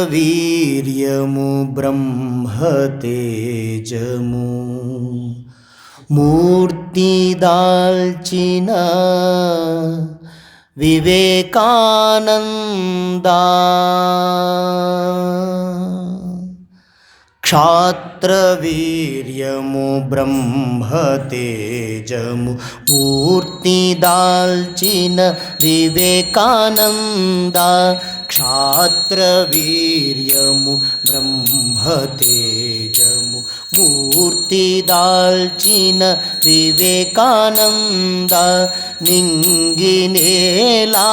వీర్యము బ్రహ్మతేజము మూర్తి దాల్చిన వివేకానందా క్షాత్రవీర్యము బ్రహ్మతేజము మూర్తి దాల్చిన వివేకానంద క్షాత్రవీర్యము బ్రహ్మతేజము మూర్తి దాల్చిన వివేకానంద నింగినేలా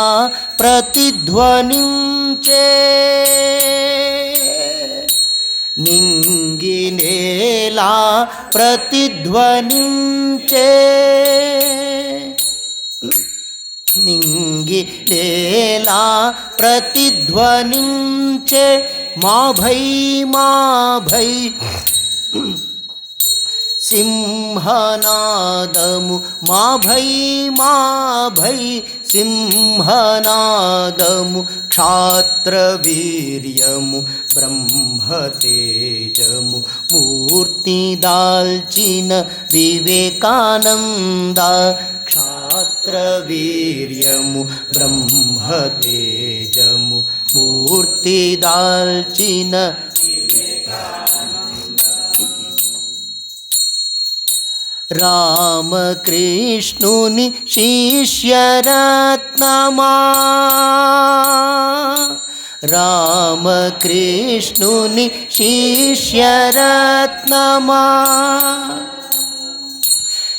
ప్రతిధ్వనించే నింగినేలా ప్రతిధ్వనించే నింగినేలా ప్రతిధ్వనించే మా భై సింహనాదము మా భై సింహనాదము క్షాత్రవీర్యము బ్రహ్మతేజము మూర్తి దాల్చిన వివేకానంద క్షాత్రవీర్యము బ్రహ్మతేజము మూర్తి దాల్చిన రామకృష్ణుని శిష్యరత్నమా రామకృష్ణుని శిష్యరత్నమా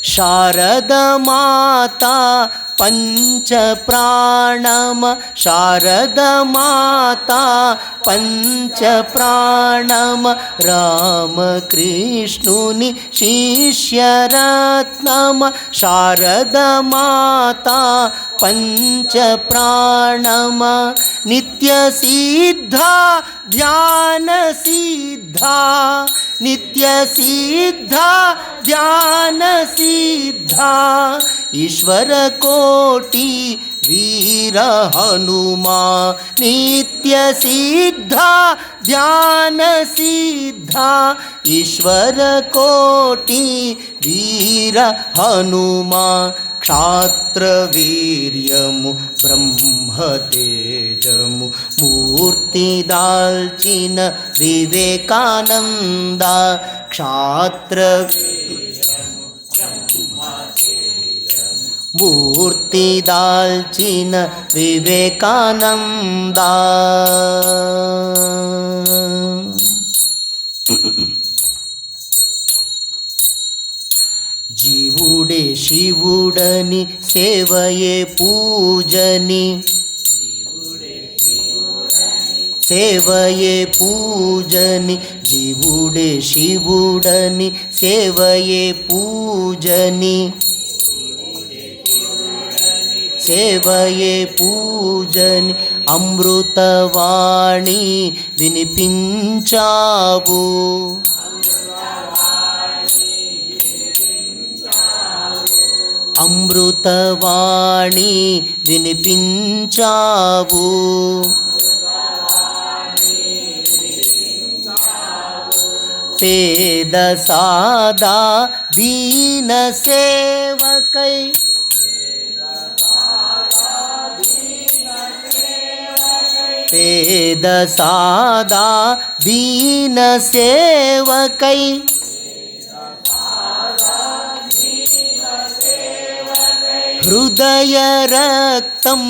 శారదమాతా పంచప్రాణమ శారదమాతా పంచప్రాణమ రామకృష్ణుని శిష్యరత్నమ శారదమాతా పంచప్రాణమ నిత్యసిద్ధ ధ్యానసిద్ధ నిత్యసిద్ధ ధ్యానసిద్ధ ఈశ్వరకోటి వీర హనుమా నిత్యసిద్ధ ధ్యానసిద్ధ ఈశ్వరకోటి వీర హనుమా క్షాత్రవీర్యము బ్రహ్మతేజము మూర్తి దాల్చిన వివేకానంద మూర్తి దాల్చిన వివేకానంద జీవుడే శివుడని సేవయే పూజని సేవయే పూజని జీవుడే శివుడని సేవయే పూజని సేవయే పూజని అమృతవాణి వినిపించావు అమృతవాణి వినిపించావు పేద సాదా దీన సేవకై పేద సాదా దీన సేవకై హృదయ రక్తం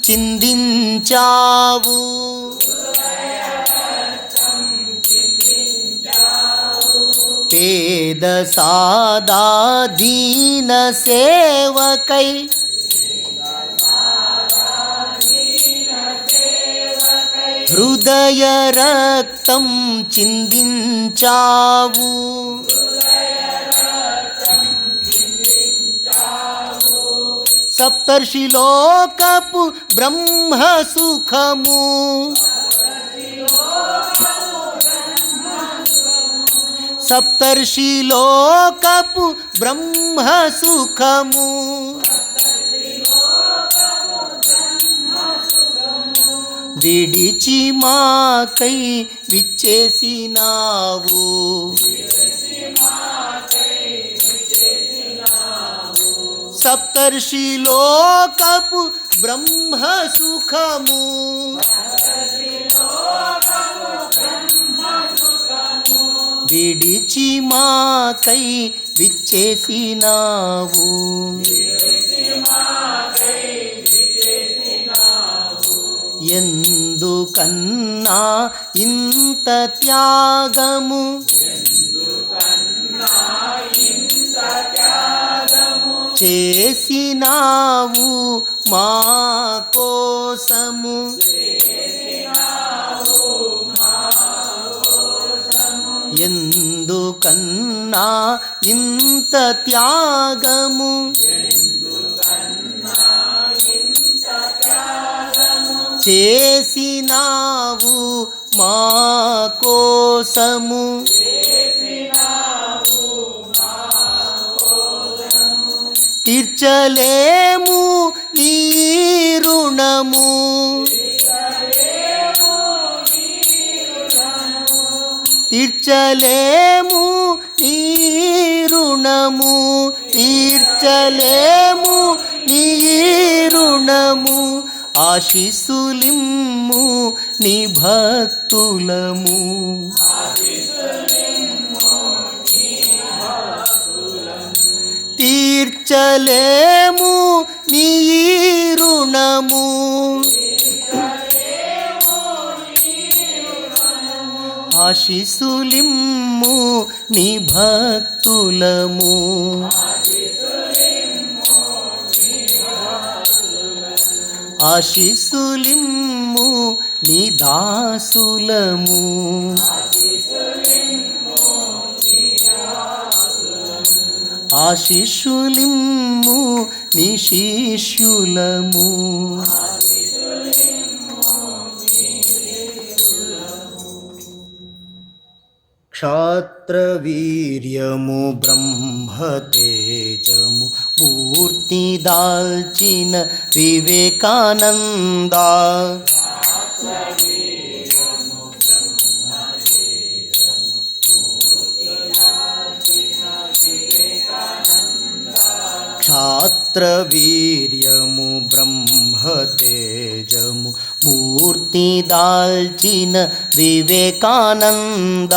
చిందించావు పేద సాదా దీన సేవకై హృదయ రక్తం చిందించావు సప్తర్షిలోకపు బ్రహ్మ సుఖము సప్తర్షిలోకపు బ్రహ్మ సుఖము విడిచి మాకై విచ్చేసినావు. సప్తర్షి లోకపు బ్రహ్మ సుఖము విడిచి మాకై విచ్చేసినావు. ఎందుకన్నా ఇంత త్యాగము చేసినావు మా కోసము. ఎందుకన్నా ఇంత త్యాగము చేసినావు మా కోసము. తీర్చలేము నీ రుణము తీర్చలేము నీ రుణము తీర్చలేము నీ రుణము. ఆశీస్సులిమ్ము నీ భక్తులము తీర్చలేము నీ రుణము. ఆశీస్సులిమ్ము నీ భక్తులము ఆశీస్సులిమ్ము నీ దాసులము. ఆశీస్సులిమ్ము నీ శిష్యులము. క్షాత్రవీర్యము బ్రహ్మతేజము మూర్తి దాల్చిన వివేకానంద. క్షాత్రవీర్యము బ్రహ్మతేజము మూర్తి దాల్చిన వివేకానంద.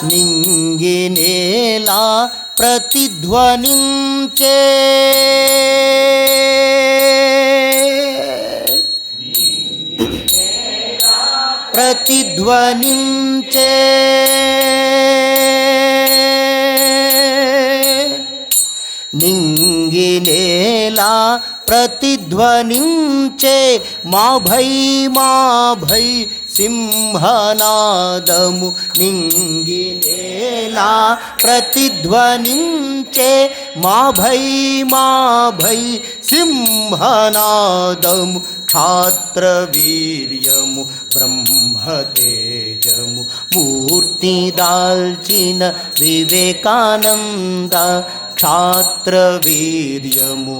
నింగి నేల ప్రతిధ్వనించే ప్రతిధ్వనించే నింగి నేల ప్రతిధ్వనించే మా భై సింహనాదము. నింగి నేల ప్రతిధ్వనించే మా భై సింహనాదము. క్షాత్రవీర్యము బ్రహ్మతేజము మూర్తి దాల్చిన వివేకానంద. క్షాత్రవీర్యము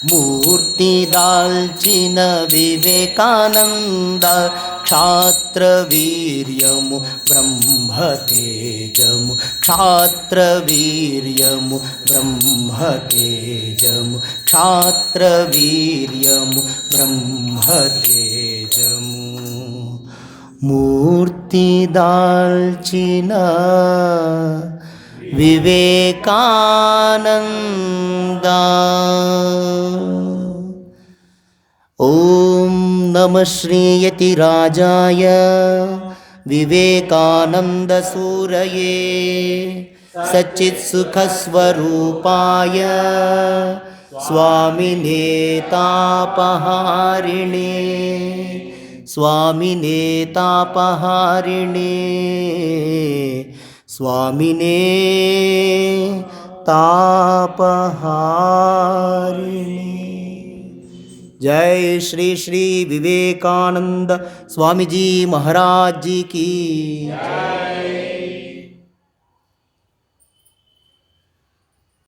మూర్తి దాల్చిన వివేకానంద. క్షాత్రవీర్యము బ్రహ్మతేజము క్షాత్రవీర్యము బ్రహ్మతేజము క్షాత్రవీర్యము బ్రహ్మతేజము. మూర్తి దాల్చిన వివేకానంద. ఓం నమః శ్రీయతిరాజాయ వివేకానంద సూరయే సచ్చిత్సుఖస్వరూపాయ స్వామినే తాపహారిణే స్వామినే తాపహారిణే స్వామినే తాపహారిణి. जय श्री श्री विवेकानंद स्वामी जी महाराज जी की जय.